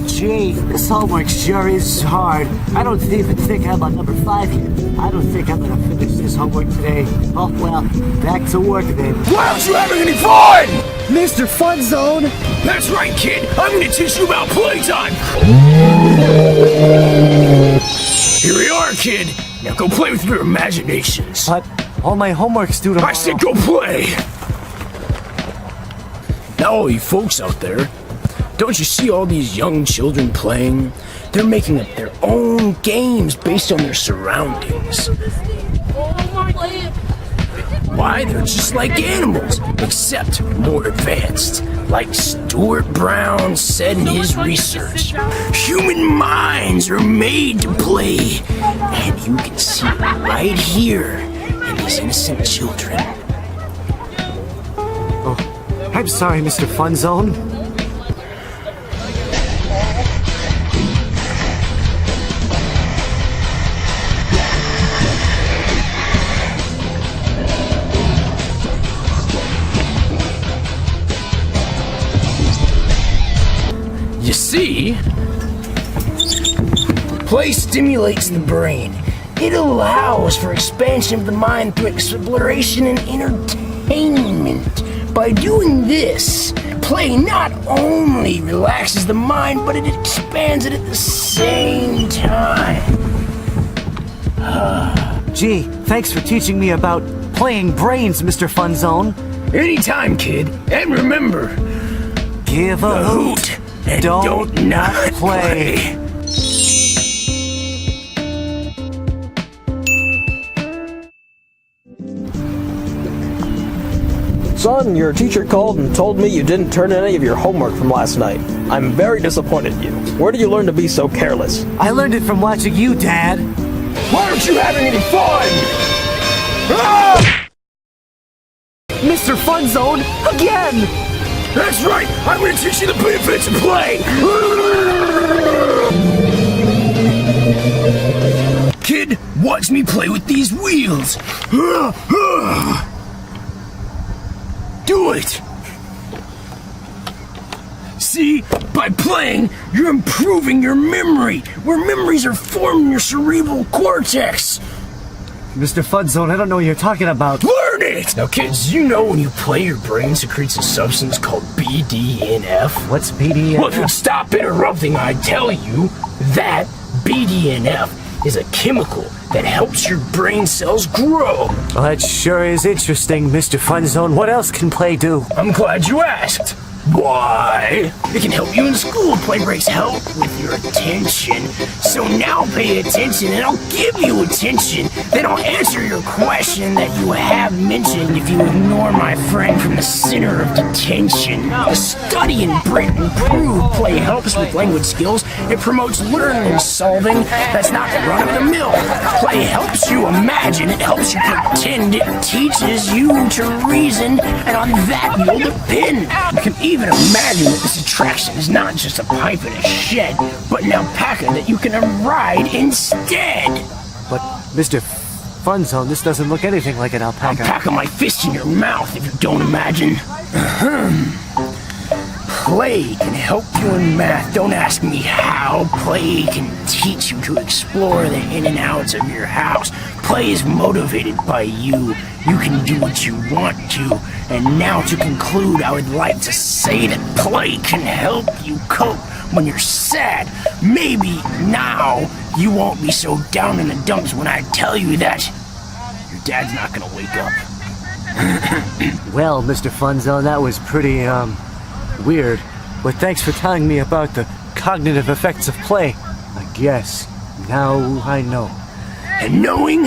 Gee, this homework sure is hard. I don't even think I'm on number 5 here. I don't think I'm gonna finish this homework today. Oh well, back to work then. Why aren't you having any fun? Mr. Funzone! That's right, kid. I'm gonna teach you about playtime. Here we are, kid. Now go play with your imaginations. But all my homework's due tomorrow. I said go play. Now all you folks out there, don't you see all these young children playing? They're making up their own games based on their surroundings. Why, they're just like animals, except more advanced. Like Stuart Brown said in his research, human minds are made to play. And you can see it right here in these innocent children. Oh, I'm sorry, Mr. Funzone. You see, play stimulates the brain. It allows for expansion of the mind through exploration and entertainment. By doing this, play not only relaxes the mind, but it expands it at the same time. Gee, thanks for teaching me about playing brains, Mr. Funzone. Anytime, kid. And remember, give a hoot. And don't not play. Son, your teacher called and told me you didn't turn in any of your homework from last night. I'm very disappointed in you. Where did you learn to be so careless? I learned it from watching you, Dad. Why aren't you having any fun? Ah! Mr. Funzone, again! That's right! I'm gonna teach you the benefits of play! Kid, watch me play with these wheels! Do it! See, by playing, you're improving your memory, where memories are formed in your cerebral cortex. Mr. Funzone, I don't know what you're talking about. Learn it! Now, kids, you know when you play, your brain secretes a substance called BDNF? What's BDNF? Well, if you'd stop interrupting, I'd tell you that BDNF is a chemical that helps your brain cells grow. Well, that sure is interesting, Mr. Funzone. What else can play do? I'm glad you asked. Why? It can help you in school. Play breaks help with your attention. So now pay attention and I'll give you attention. Then I'll answer your question that you have mentioned if you ignore my friend from the center of detention. The study and improve play helps with language skills. It promotes learning and solving. That's not the run of the mill. Play helps you imagine. It helps you pretend. It teaches you to reason. And on that you'll depend. You can even imagine that this attraction is not just a pipe in a shed, but an alpaca that you can ride instead. But, Mr. Funzone, this doesn't look anything like an alpaca. I'll pack my fist in your mouth if you don't imagine. Play can help you in math. Don't ask me how. Play can teach you to explore the in and outs of your house. Play is motivated by you. You can do what you want to. And now to conclude, I would like to say that play can help you cope when you're sad. Maybe now you won't be so down in the dumps when I tell you that your dad's not gonna wake up. Well, Mr. Funzone, that was pretty, weird. But thanks for telling me about the cognitive effects of play. I guess. Now I know. And knowing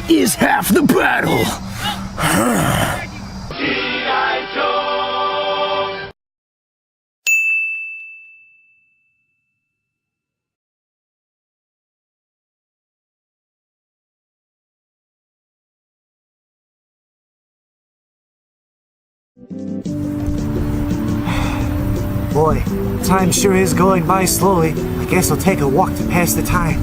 is half the battle. Boy, time sure is going by slowly. I guess I'll take a walk to pass the time.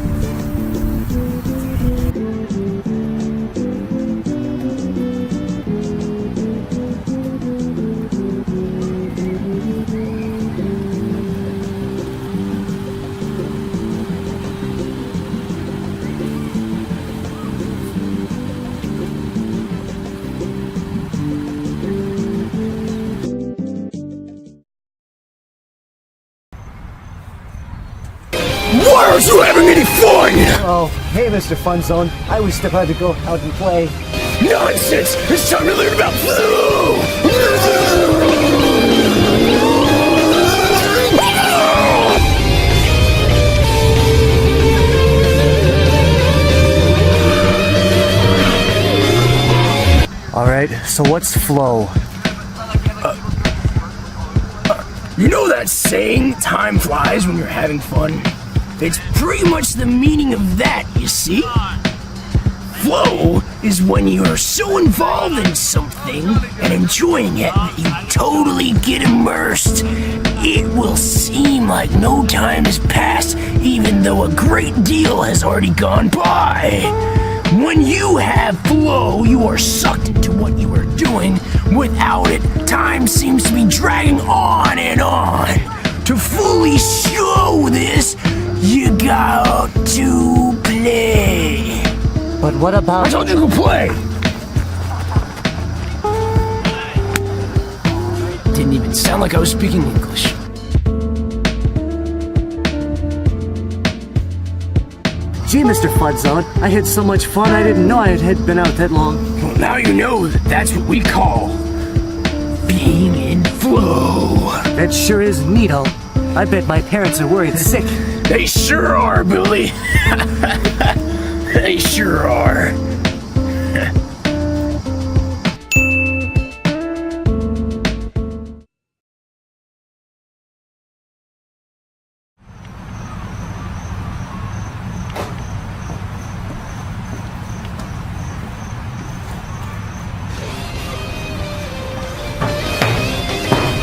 aren't you having any fun? Oh, hey, Mr. Funzone. I was about to go out and play. Nonsense! It's time to learn about flu! Alright, so what's flow? You know that saying, time flies when you're having fun? It's pretty much the meaning of that, you see? Flow is when you are so involved in something and enjoying it that you totally get immersed. It will seem like no time has passed, even though a great deal has already gone by. When you have flow, you are sucked into what you are doing. Without it, time seems to be dragging on and on. To fully show this, you got to play. But what I about... told you to play! Didn't even sound like I was speaking English. Gee, Mr. Funzone, I had so much fun I didn't know I had been out that long. Well, now you know that that's what we call being in flow. That sure is neato. I bet my parents are worried sick. They sure are, Billy. They sure are.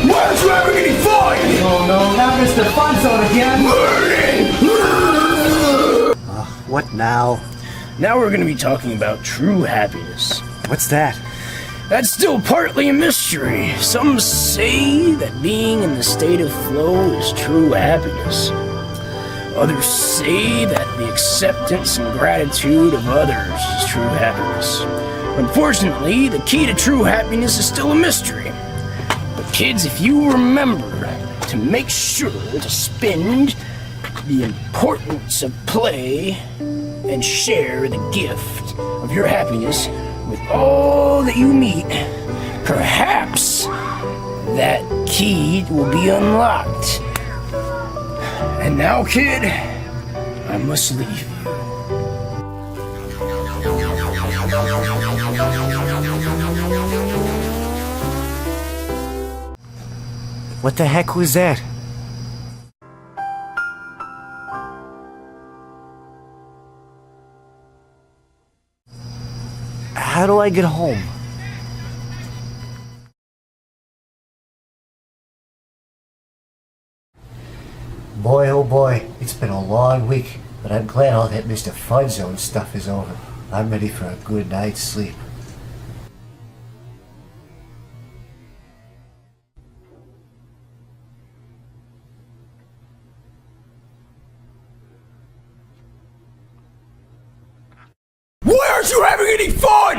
Why aren't you having any fun? Oh no, not Mr. Funzone again! What now? Now we're going to be talking about true happiness. What's that? That's still partly a mystery. Some say that being in the state of flow is true happiness. Others say that the acceptance and gratitude of others is true happiness. Unfortunately, the key to true happiness is still a mystery. But kids, if you remember to make sure to spend the importance of play and share the gift of your happiness with all that you meet, perhaps that key will be unlocked. And now, kid, I must leave you. What the heck was that? How do I get home? Boy, oh boy, it's been a long week, but I'm glad all that Mr. Funzone stuff is over. I'm ready for a good night's sleep. Why aren't you having any fun?